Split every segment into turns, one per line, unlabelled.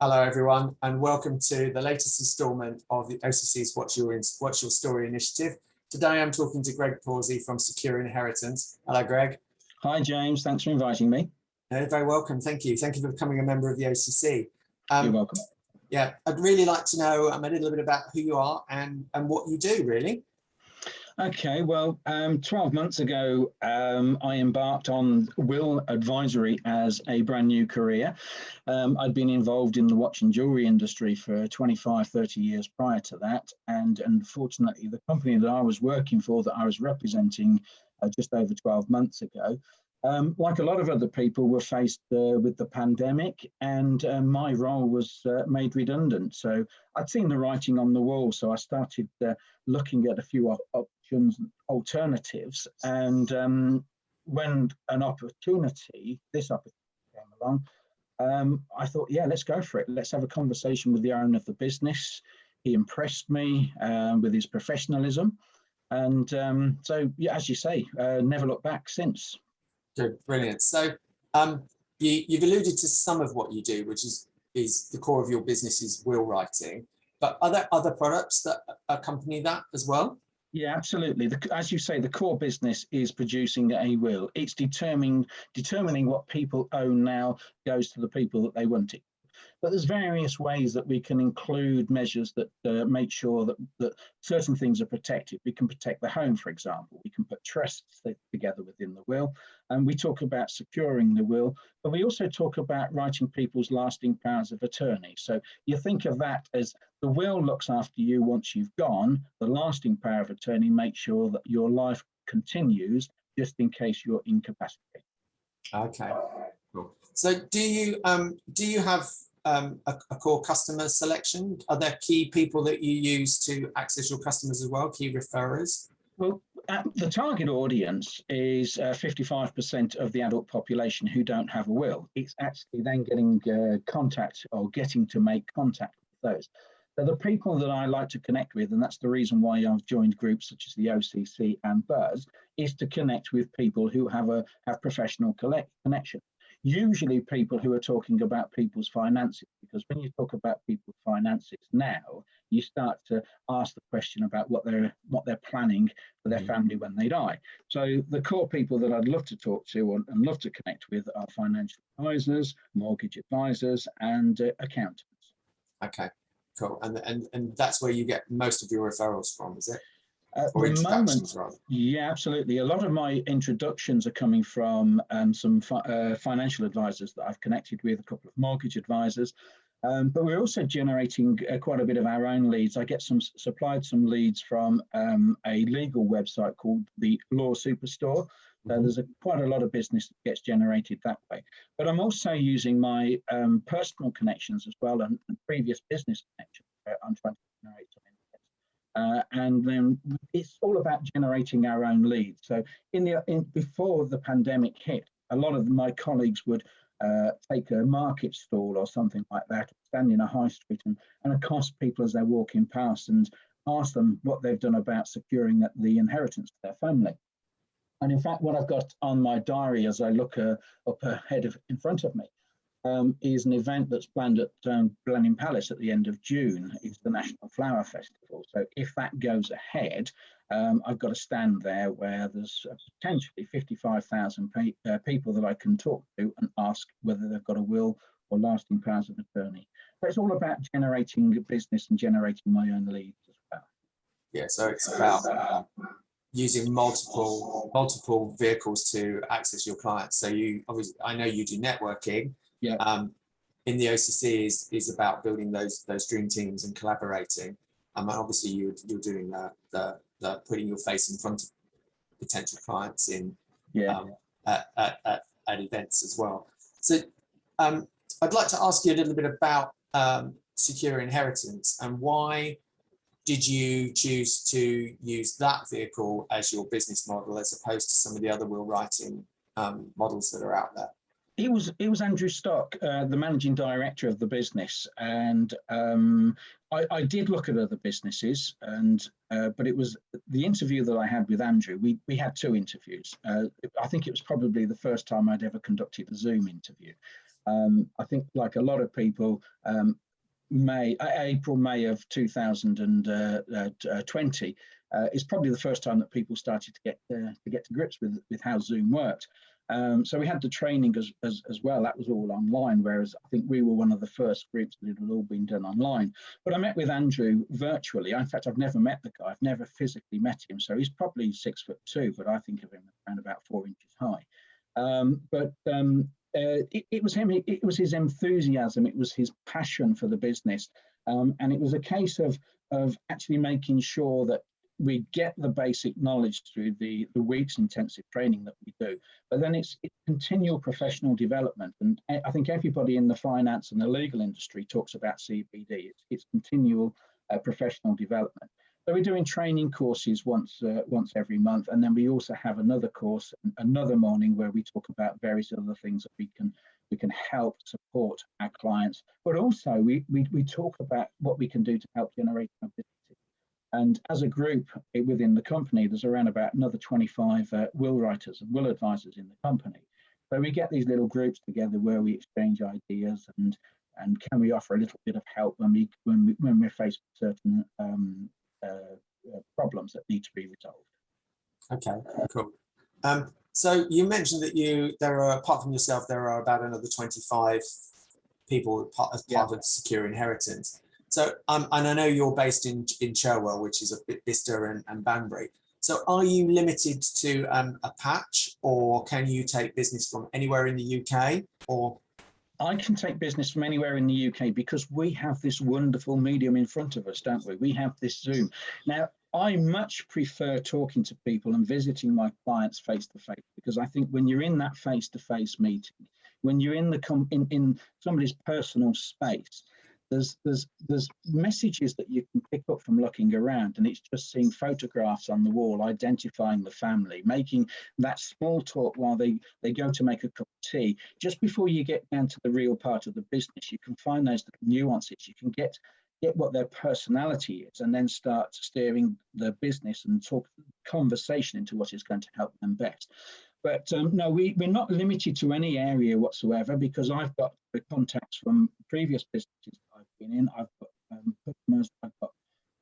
Hello, everyone, and welcome to the latest instalment of the OCC's What's Your Story initiative. Today, I'm talking to Greg Pawsey from Secure Inheritance. Hello, Greg.
Hi, James. Thanks for inviting me.
Very welcome. Thank you. Thank you for becoming a member of the OCC.
You're welcome.
Yeah, I'd really like to know a little bit about who you are and what you do, really.
Okay, well, 12 months ago, I embarked on will advisory as a brand new career. I'd been involved in the watch and jewelry industry for 25, 30 years prior to that. And unfortunately, the company that I was working for, that I was representing just over 12 months ago, like a lot of other people, were faced with the pandemic, and my role was made redundant. So I'd seen the writing on the wall, so I started looking at a few options, alternatives, and when this opportunity came along, I thought, yeah, let's go for it. Let's have a conversation with the owner of the business. He impressed me with his professionalism, and so, yeah, as you say, never looked back since.
Good, brilliant. So you've alluded to some of what you do, which is the core of your business is will writing, but are there other products that accompany that as well?
Yeah, absolutely. As you say, the core business is producing a will. It's determining what people own now goes to the people that they want it. But there's various ways that we can include measures that make sure that certain things are protected. We can protect the home, for example. We can put trusts together within the will. And we talk about securing the will, but we also talk about writing people's lasting powers of attorney. So you think of that as the will looks after you once you've gone. The lasting power of attorney makes sure that your life continues just in case you're incapacitated.
Okay, cool. So do you have a core customer selection? Are there key people that you use to access your customers as well, key referrers?
Well, the target audience is 55% of the adult population who don't have a will. It's actually then getting contact or getting to make contact with those. So the people that I like to connect with, and that's the reason why I've joined groups such as the OCC and Buzz, is to connect with people who have professional connection. Usually people who are talking about people's finances, because when you talk about people's finances now, you start to ask the question about what they're planning for their family when they die. So the core people that I'd love to talk to and love to connect with are financial advisors, mortgage advisors, and accountants.
Okay, cool. And that's where you get most of your referrals from, is it?
At the moment, yeah, absolutely. A lot of my introductions are coming from some financial advisors that I've connected with, a couple of mortgage advisors, but we're also generating quite a bit of our own leads. I get supplied some leads from a legal website called the Law Superstore. There's quite a lot of business that gets generated that way. But I'm also using my personal connections as well and previous business connections. I'm trying to generate some. And then it's all about generating our own leads. So before the pandemic hit, a lot of my colleagues would take a market stall or something like that, stand in a high street and accost people as they're walking past and ask them what they've done about securing the inheritance to their family. And in fact, what I've got on my diary as I look up ahead in front of me is an event that's planned at Blenheim Palace at the end of June. It's the National Flower Festival. So if that goes ahead, I've got a stand there where there's potentially 55,000 people that I can talk to and ask whether they've got a will or lasting powers of attorney. But it's all about generating business and generating my own leads as well.
Yeah, so it's about using multiple vehicles to access your clients. So I know you do networking.
Yeah.
In the OCC is about building those dream teams and collaborating. And obviously you're doing the putting your face in front of potential clients at events as well. So I'd like to ask you a little bit about Secure Inheritance and why did you choose to use that vehicle as your business model as opposed to some of the other will writing models that are out there?
It was Andrew Stock, the managing director of the business, and I did look at other businesses, and but it was the interview that I had with Andrew. We had two interviews. I think it was probably the first time I'd ever conducted a Zoom interview. I think, like a lot of people, May of 2020 is probably the first time that people started to get to grips with how Zoom worked. So we had the training as well. That was all online, whereas I think we were one of the first groups that it had all been done online. But I met with Andrew virtually. In fact, I've never met the guy. I've never physically met him. So he's probably 6'2", but I think of him around about 4 inches high. It was him. It was his enthusiasm. It was his passion for the business, and it was a case of actually making sure that we get the basic knowledge through the week's intensive training that we do. But then it's continual professional development, and I think everybody in the finance and the legal industry talks about CPD. It's continual professional development. So we're doing training courses once every month, and then we also have another course, another morning, where we talk about various other things that we can help support our clients. But also we talk about what we can do to help generate our businesses. And as a group within the company, there's around about another 25 will writers and will advisors in the company. So we get these little groups together where we exchange ideas and can we offer a little bit of help when we're faced with certain problems that need to be resolved.
Okay, cool. So you mentioned that there are, apart from yourself, there are about another 25 people as part of Secure Inheritance. So, and I know you're based in Cherwell, which is a bit Bicester and Banbury. So are you limited to a patch, or can you take business from anywhere in the UK? Or
I can take business from anywhere in the UK because we have this wonderful medium in front of us, don't we? We have this Zoom. Now, I much prefer talking to people and visiting my clients face to face, because I think when you're in that face to face meeting, when you're in somebody's personal space, there's messages that you can pick up from looking around, and it's just seeing photographs on the wall, identifying the family, making that small talk while they go to make a cup of tea. Just before you get down to the real part of the business, you can find those nuances. You can get what their personality is, and then start steering the business and talk conversation into what is going to help them best. But no, we're not limited to any area whatsoever, because I've got the contacts from previous businesses I've been in. I've got customers, I've got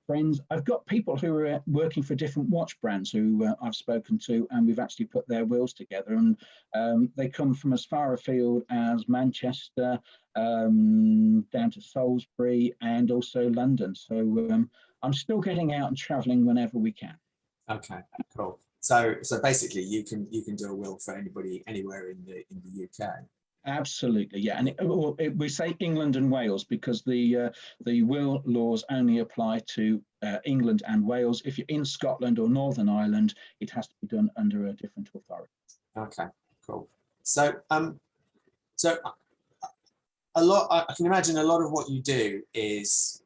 friends, I've got people who are working for different watch brands who I've spoken to, and we've actually put their wills together. And they come from as far afield as Manchester, down to Salisbury, and also London. So I'm still getting out and travelling whenever we can.
Okay, cool. So basically, you can do a will for anybody anywhere in the UK.
Absolutely, yeah. And we say England and Wales because the will laws only apply to England and Wales. If you're in Scotland or Northern Ireland, it has to be done under a different authority.
Okay, cool. So so I can imagine a lot of what you do is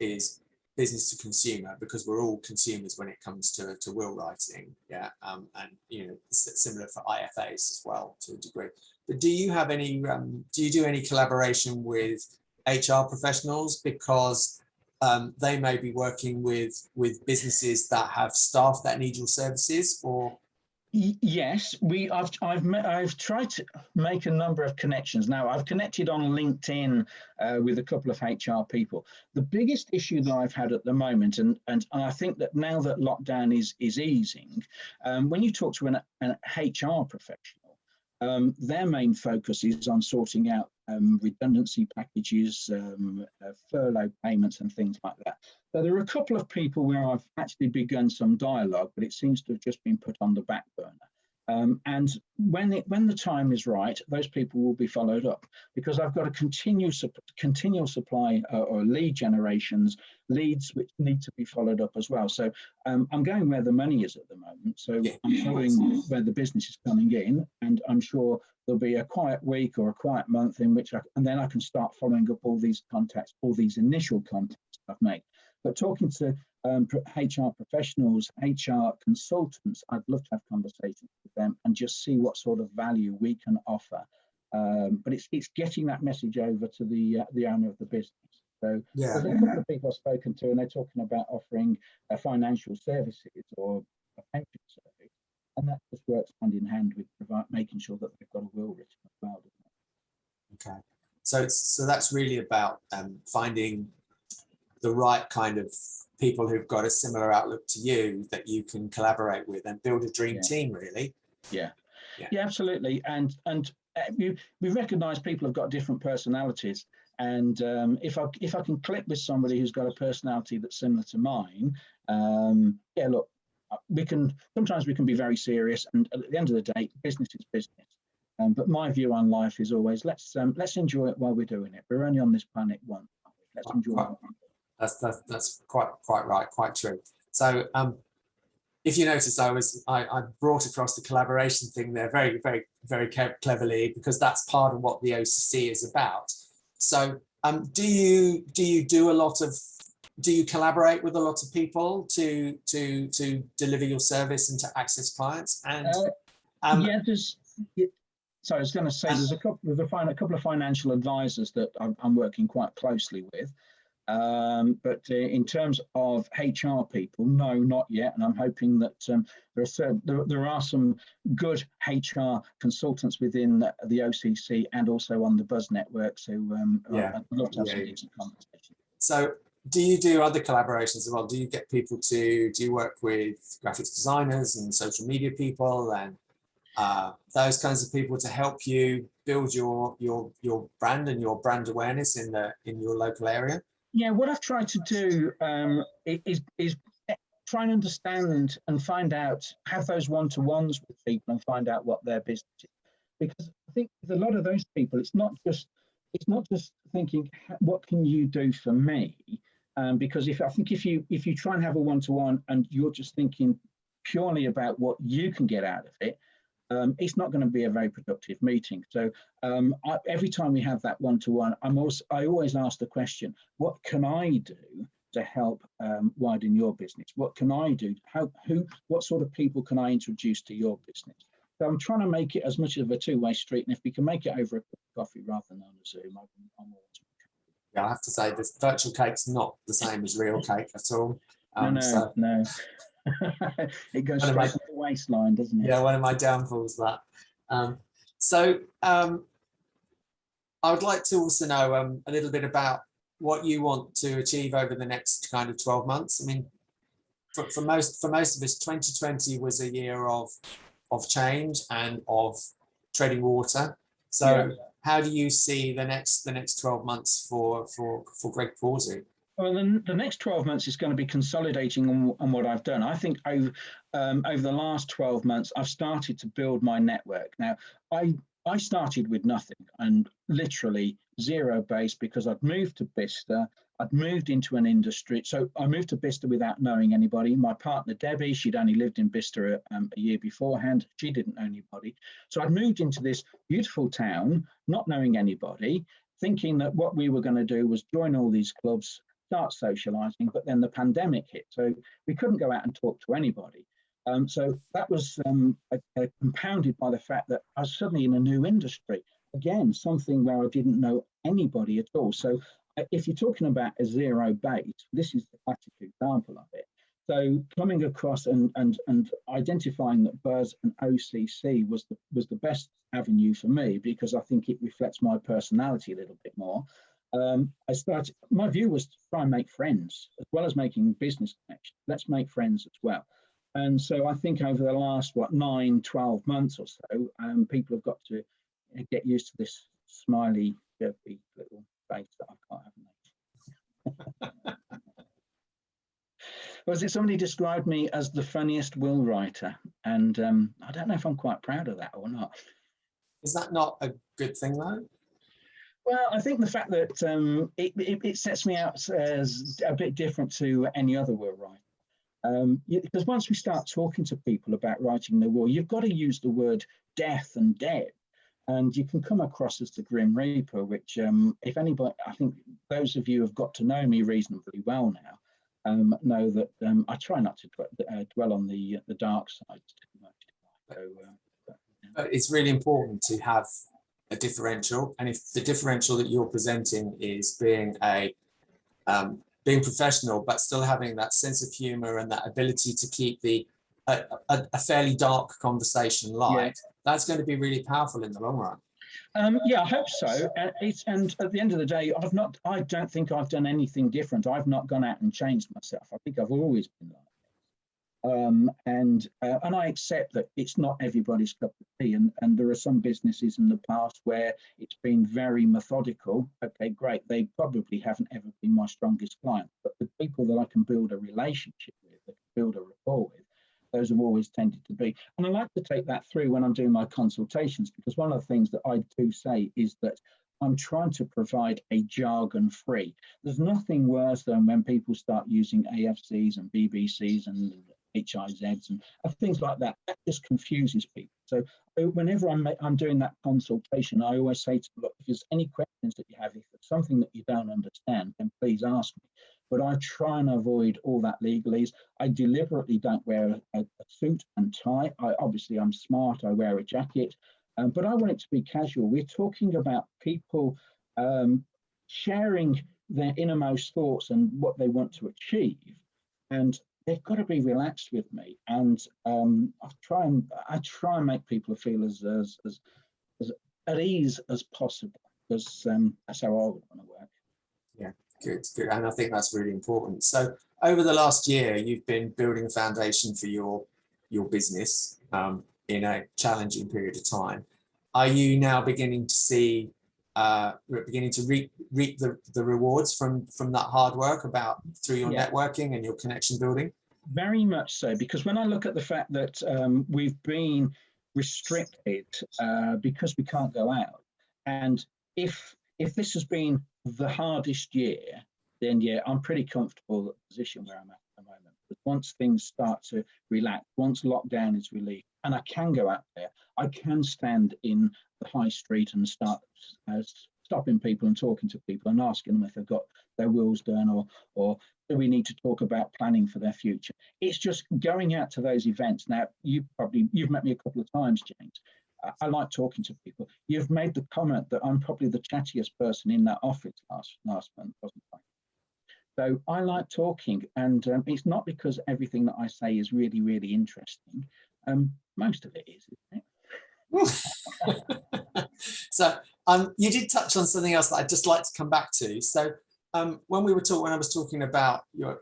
business to consumer, because we're all consumers when it comes to will writing, yeah, and similar for IFAs as well to a degree. But do you have any do you do any collaboration with HR professionals, because they may be working with businesses that have staff that need your services? Or
yes, I've tried to make a number of connections. Now, I've connected on LinkedIn with a couple of HR people. The biggest issue that I've had at the moment, and I think that now that lockdown is easing, when you talk to an HR professional, their main focus is on sorting out redundancy packages, furlough payments and things like that. So there are a couple of people where I've actually begun some dialogue, but it seems to have just been put on the back burner. And when the time is right, those people will be followed up, because I've got a continual supply or lead generations, leads which need to be followed up as well. So I'm going where the money is at the moment. So I'm following where the business is coming in, and I'm sure there'll be a quiet week or a quiet month in which and then I can start following up all these contacts, all these initial contacts I've made. But talking to HR professionals, HR consultants, I'd love to have conversations with them and just see what sort of value we can offer. But it's getting that message over to the owner of the business. So
Yeah.
there's a couple of people I've spoken to, and they're talking about offering financial services or a pension service, and that just works hand in hand with making sure that they've got a will written as well.
Okay, so that's really about finding the right kind of people who've got a similar outlook to you that you can collaborate with and build a dream team, really.
Yeah, absolutely. And we recognise people have got different personalities, and if I can click with somebody who's got a personality that's similar to mine, look, sometimes we can be very serious, and at the end of the day, business is business. But my view on life is always let's enjoy it while we're doing it. We're only on this planet once. Let's enjoy it.
That's quite right, quite true. So if you notice, I brought across the collaboration thing there very, very, very cleverly, because that's part of what the OCC is about. So do you collaborate with a lot of people to deliver your service and to access clients? And
so I was going to say there's a couple of financial advisors that I'm working quite closely with. But in terms of HR people, no, not yet. And I'm hoping that there are some good HR consultants within the OCC and also on the Buzz network. So I'd love to have some decent conversation.
So do you do other collaborations as well? Do you get people do you work with graphics designers and social media people and those kinds of people to help you build your brand and your brand awareness in your local area?
Yeah, what I've tried to do is try and understand and find out, have those one-to-ones with people and find out what their business is. Because I think with a lot of those people, it's not just thinking, what can you do for me? Because if you try and have a one-to-one and you're just thinking purely about what you can get out of it, it's not going to be a very productive meeting. So every time we have that one-to-one, I always ask the question, what can I do to help widen your business? What can I do? What sort of people can I introduce to your business? So I'm trying to make it as much of a two-way street, and if we can make it over a cup of coffee rather than on a Zoom, I'm all.
Yeah, I have to say this virtual cake's not the same as real cake at all.
No. It goes straight to the waistline, doesn't it?
Yeah, one of my downfalls, that. I would like to also know a little bit about what you want to achieve over the next kind of 12 months. I mean, for most of us, 2020 was a year of change and of treading water. So how do you see the next 12 months for Greg Pawsey?
Well, the next 12 months is going to be consolidating on what I've done. I think over the last 12 months, I've started to build my network. Now, I started with nothing and literally zero base because I'd moved to Bicester. I'd moved into an industry. So I moved to Bicester without knowing anybody. My partner, Debbie, she'd only lived in Bicester a year beforehand. She didn't know anybody. So I'd moved into this beautiful town, not knowing anybody, thinking that what we were going to do was join all these clubs, start socializing, but then the pandemic hit. So we couldn't go out and talk to anybody. So that was compounded by the fact that I was suddenly in a new industry. Again, something where I didn't know anybody at all. So if you're talking about a zero base, this is the classic example of it. So coming across and identifying that Buzz and OCC was the best avenue for me, because I think it reflects my personality a little bit more. My view was to try and make friends as well as making business connections. Let's make friends as well. And so I think over the last 9-12 months or so, people have got to get used to this smiley, chirpy little face that I've got, haven't they? Was it somebody described me as the funniest will writer? And I don't know if I'm quite proud of that or not.
Is that not a good thing, though?
Well, I think the fact that it sets me out as a bit different to any other will writer. Because once we start talking to people about writing the will, you've got to use the word death and dead. And you can come across as the Grim Reaper, which if anybody, I think those of you who have got to know me reasonably well now, know that I try not to dwell on the dark side too much. So,
but it's really important to have a differential, and if the differential that you're presenting is being a being professional, but still having that sense of humor and that ability to keep a fairly dark conversation light, that's going to be really powerful in the long run.
Yeah, I hope so. And at the end of the day, I don't think I've done anything different. I've not gone out and changed myself. I think I've always been like this. And I accept that it's not everybody's cup of tea. And there are some businesses in the past where it's been very methodical. Okay, great. They probably haven't ever been my strongest client, but the people that I can build a relationship with, that can build a rapport with, those have always tended to be. And I like to take that through when I'm doing my consultations, because one of the things that I do say is that I'm trying to provide a jargon free. There's nothing worse than when people start using AFCs and BBCs and HIZs and things like that. That just confuses people. So whenever I'm doing that consultation, I always say to them, look, if there's any questions that you have, if there's something that you don't understand, then please ask me. But I try and avoid all that legalese. I deliberately don't wear a suit and tie. Obviously, I'm smart. I wear a jacket, but I want it to be casual. We're talking about people sharing their innermost thoughts and what they want to achieve, and they've got to be relaxed with me. And I try and make people feel as at ease as possible, because that's how I would want to work.
Yeah. Good, good. And I think that's really important. So over the last year, you've been building a foundation for your business in a challenging period of time. Are you now beginning to see, beginning to reap the rewards from that hard work through your networking and your connection building?
Very much so, because when I look at the fact that we've been restricted because we can't go out, and if this has been the hardest year, then I'm pretty comfortable at the position where I'm at the moment. But once things start to relax, once lockdown is relieved, and I can go out there, I can stand in the high street and start stopping people and talking to people and asking them if they've got their wills done, or do we need to talk about planning for their future. It's just going out to those events. Now, you've met me a couple of times, James. I like talking to people. You've made the comment that I'm probably the chattiest person in that office last month, wasn't I? So I like talking, and it's not because everything that I say is really, really interesting. Most of it is, isn't
it? So you did touch on something else that I'd just like to come back to. So when I was talking about you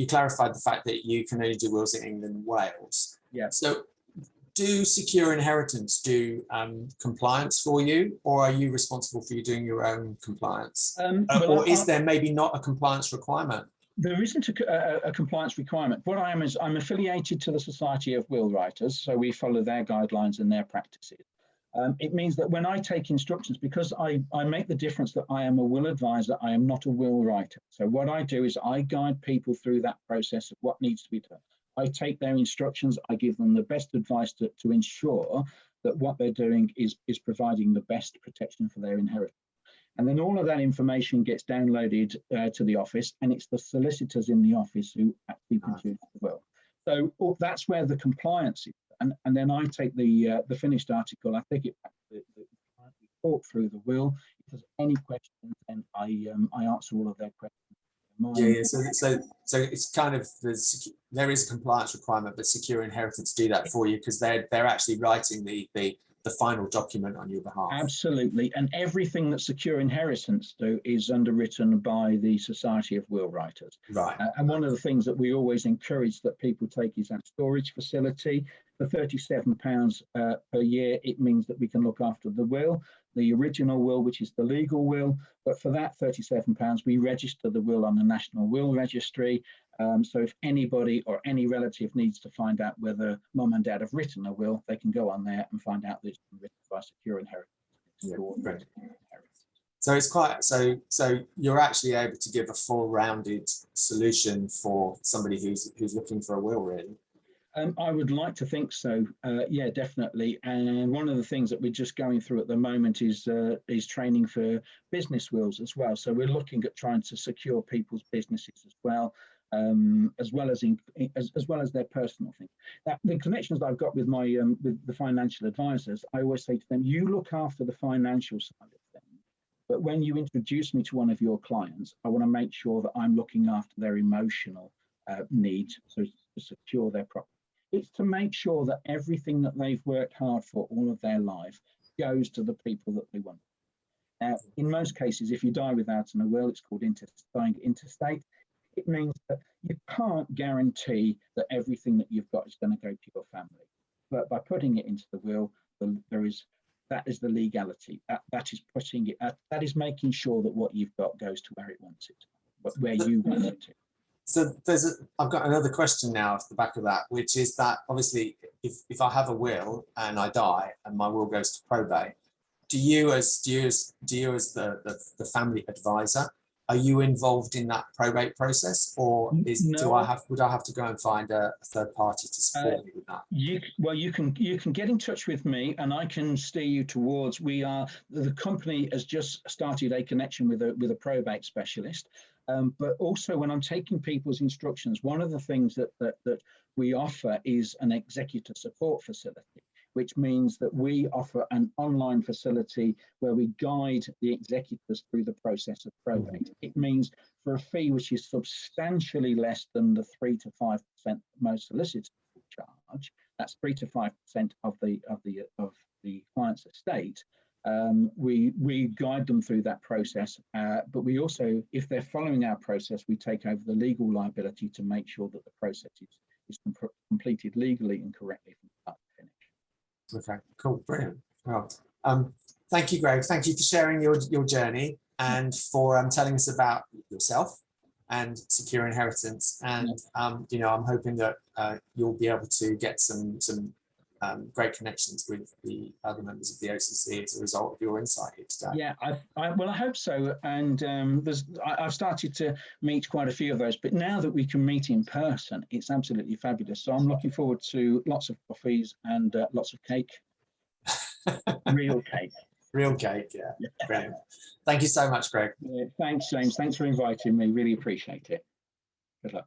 clarified the fact that you can only do wills in England and Wales.
Yeah.
So do Secure Inheritance do compliance for you, or are you responsible for you doing your own compliance? Or is there maybe not a compliance requirement?
There isn't a compliance requirement. What I am is I'm affiliated to the Society of Will Writers, so we follow their guidelines and their practices. It means that when I take instructions, because I make the difference that I am a will advisor, I am not a will writer. So what I do is I guide people through that process of what needs to be done. I take their instructions, I give them the best advice to ensure that what they're doing is providing the best protection for their inheritance. And then all of that information gets downloaded to the office, and it's the solicitors in the office who actually produce the will. So that's where the compliance is. And then I take the finished article, I take it back to the client, we talk through the will. If there's any questions, then I answer all of their questions.
So it's kind of there is a compliance requirement, but Secure Inheritance do that for you, because they're actually writing the final document on your behalf.
Absolutely, and everything that Secure Inheritance do is underwritten by the Society of Will Writers.
Right.
And one of the things that we always encourage that people take is that storage facility. For £37 per year, it means that we can look after the will, the original will, which is the legal will. But for that £37, we register the will on the National Will Registry. So if anybody or any relative needs to find out whether mum and dad have written a will, they can go on there and find out that it's been written by Secure Inheritance.
Yeah, right. So it's quite so you're actually able to give a full rounded solution for somebody who's looking for a will, really.
I would like to think so. Yeah, definitely. And one of the things that we're just going through at the moment is training for business wills as well. So we're looking at trying to secure people's businesses as well as their personal things. Now, the connections that I've got with my with the financial advisors, I always say to them, you look after the financial side of things, But when you introduce me to one of your clients, I want to make sure that I'm looking after their emotional needs, so to secure their property. It's to make sure that everything that they've worked hard for all of their life goes to the people that they want. Now, in most cases, if you die without a will, it's called dying intestate. It means that you can't guarantee that everything that you've got is going to go to your family. But by putting it into the will, that is the legality. That is putting it. That is making sure that what you've got goes to where it wants it, but where you want it to.
So I've got another question now off the back of that, which is that obviously, if I have a will and I die and my will goes to probate, do you as the family advisor, are you involved in that probate process, or
No.
would I have to go and find a third party to support me with that?
You can get in touch with me, and I can steer you towards. The company has just started a connection with a probate specialist. But also, when I'm taking people's instructions, one of the things that we offer is an executor support facility, which means that we offer an online facility where we guide the executors through the process of probate. It means for a fee which is substantially less than the 3 to 5% most solicitors charge, that's 3 to 5% of the client's estate. We guide them through that process, but we also, if they're following our process, we take over the legal liability to make sure that the process is completed legally and correctly from start to finish.
Okay, cool, brilliant. Well, thank you, Greg. Thank you for sharing your journey and for telling us about yourself and secure inheritance. And I'm hoping that you'll be able to get some great connections with the other members of the OCC as a result of your insight here today.
Yeah, I hope so. And I've started to meet quite a few of those, but now that we can meet in person, it's absolutely fabulous. So I'm looking forward to lots of coffees and lots of cake. Real cake.
Real cake, yeah. Brilliant. Thank you so much, Greg.
Thanks, James. Thanks for inviting me. Really appreciate it. Good luck.